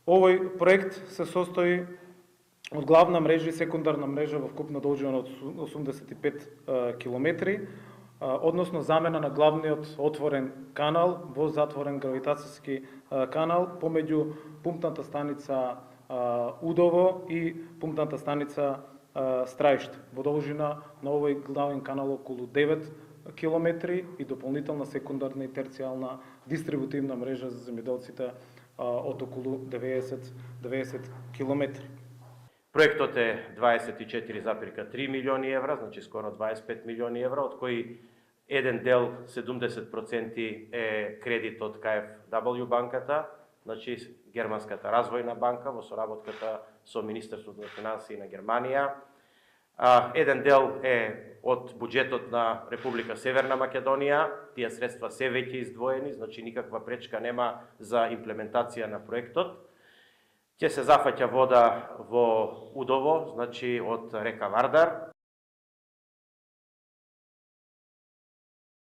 Овој проект се состои од главна мрежа и секундарна мрежа во вкупна должина од 85 километри, односно замена на главниот отворен канал во затворен гравитацијски канал помеѓу пумпната станица Удово и пумпната станица Страиште во должина на овој главен канал околу 9 километри и дополнителна секундарна и терцијална дистрибутивна мрежа за земјоделците од околу 90 километри. Проектот е 24,3 милиони евра, значи скоро 25 милиони евра, од кои еден дел 70% е кредит од KfW банката, значи Германската развојна банка во соработката со Министерството на финансии на Германија. Еден дел е од буџетот на Република Северна Македонија, тие средства се веќе издвоени, значи никаква пречка нема за имплементација на проектот. Ќе се зафаќа вода во Удово, значи од река Вардар.